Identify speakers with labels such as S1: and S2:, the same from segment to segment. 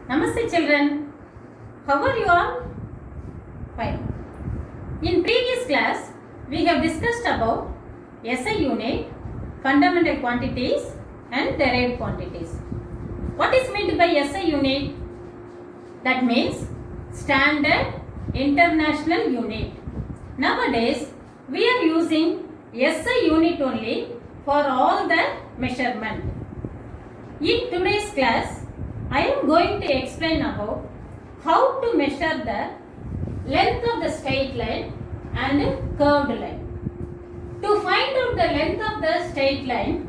S1: Namaste children. How are you all? Fine. In previous class, we have discussed about SI unit, fundamental quantities and derived quantities. What is meant by SI unit? That means Standard International Unit. Nowadays, we are using SI unit only for all the measurement. In today's class, I am going to explain about how to measure the length of the straight line and curved line. To find out the length of the straight line,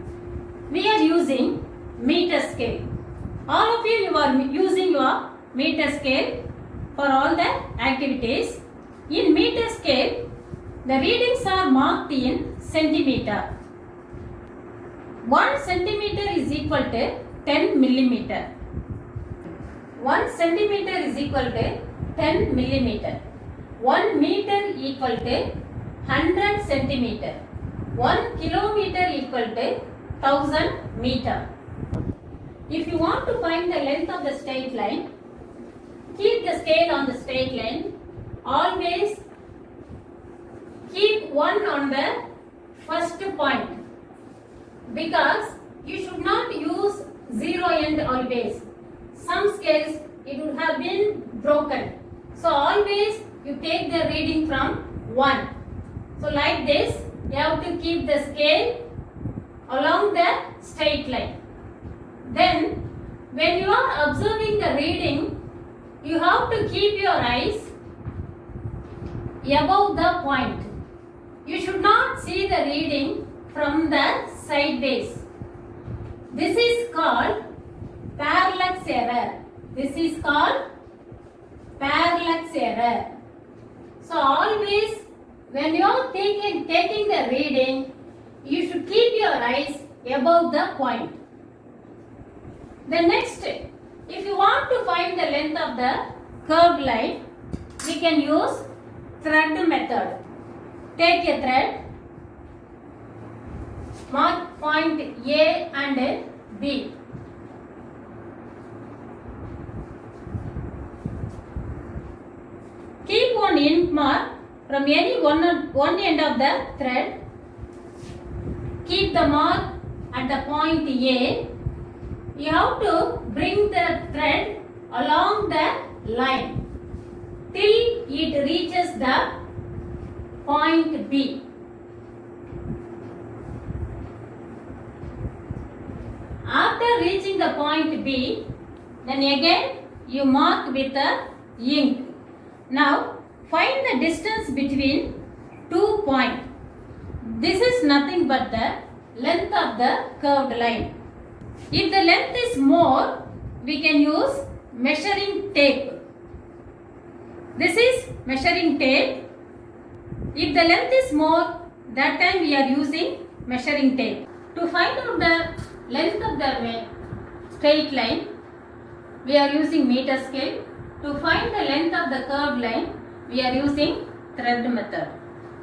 S1: we are using meter scale. All of you are using your meter scale for all the activities. In meter scale, the readings are marked in centimeter. 1 centimeter is equal to 10 millimeter. 1 centimeter is equal to 10 millimeter. 1 meter equal to 100 centimeter. 1 kilometer equal to 1000 meter. If you want to find the length of the straight line, keep the scale on the straight line. Always keep 1 on the first point, because you should not use 0 end always. Some scales it would have been broken. So always you take the reading from 1. So like this, you have to keep the scale along the straight line. Then when you are observing the reading, you have to keep your eyes above the point. You should not see the reading from the sideways. This is called parallax error. This is called parallax error. So always when you are taking the reading, you should keep your eyes above the point. The next, if you want to find the length of the curved line, we can use thread method. Take a thread, mark point A and B. Keep one ink mark from any one end of the thread. Keep the mark at the point A. You have to bring the thread along the line till it reaches the point B. After reaching the point B, then again you mark with the ink. Now find the distance between 2 points. This is nothing but the length of the curved line. If the length is more, we can use measuring tape. This is measuring tape. If the length is more, that time we are using measuring tape. To find out the length of the straight line, we are using meter scale. To find the length of the curved line, we are using thread method.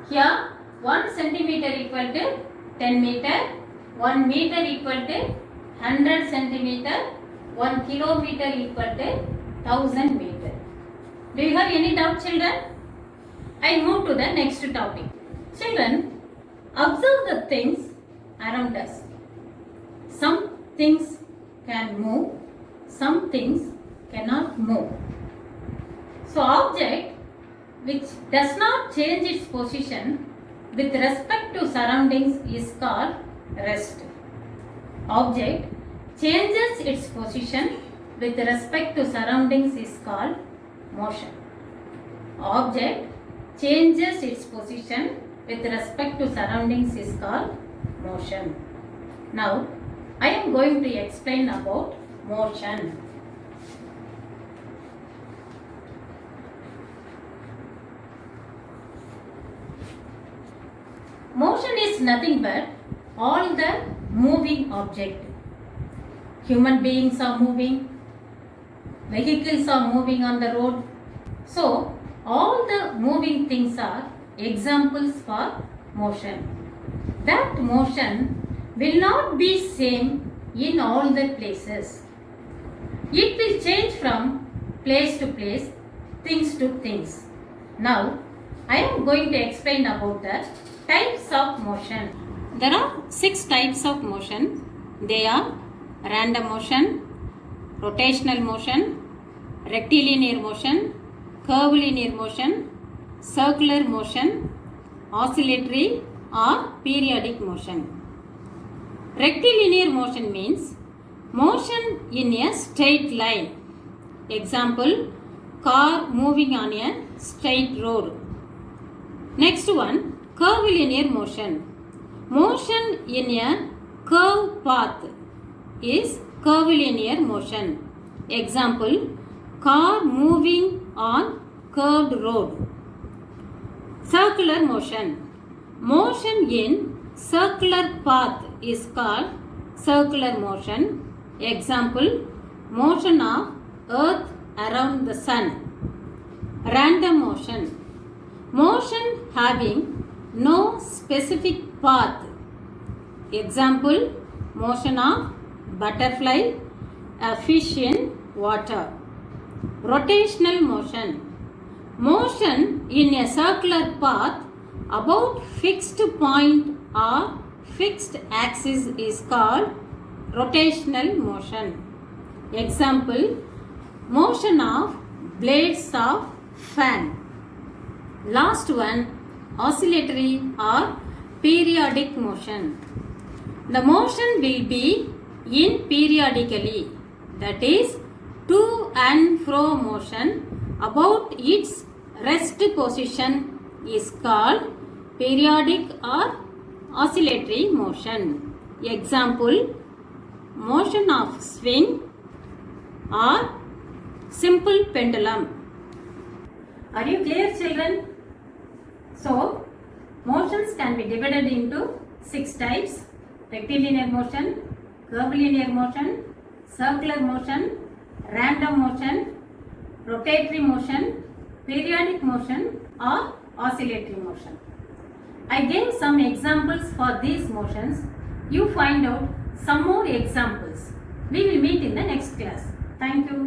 S1: Here 1 centimeter equal to 10 meter, 1 meter equal to 100 centimeter, 1 kilometer equal to 1000 meter. Do you have any doubt, children? I move to the next topic. Children, observe the things around us. Some things can move, some things cannot move. So object which does not change its position with respect to surroundings is called rest. Object changes its position with respect to surroundings is called motion. Object changes its position with respect to surroundings is called motion. Now I am going to explain about motion. Motion is nothing but all the moving object. Human beings are moving, vehicles are moving on the road. So all the moving things are examples for motion. That motion will not be same in all the places. It will change from place to place, things to things. Now, I am going to explain about the types of motion. There are 6 types of motion. They are random motion, rotational motion, rectilinear motion, curvilinear motion, circular motion, oscillatory or periodic motion. Rectilinear motion means motion in a straight line. Example, car moving on a straight road. Next one, curvilinear motion. Motion in a curved path is curvilinear motion. Example, car moving on curved road. Circular motion. Motion in circular path is called circular motion. Example, motion of earth around the sun. Random motion. Motion having no specific path. Example, motion of butterfly, a fish in water. Rotational motion. Motion in a circular path about fixed point or fixed axis is called rotational motion. Example, motion of blades of fan. Last one, oscillatory or periodic motion. The motion will be in periodically, that is to and fro motion about its rest position is called periodic or oscillatory motion. Example, motion of swing or simple pendulum. Are you clear, children? So, motions can be divided into 6 types: rectilinear motion, curvilinear motion, circular motion, random motion, rotatory motion, periodic motion or oscillatory motion. I gave some examples for these motions. You find out some more examples. We will meet in the next class. Thank you.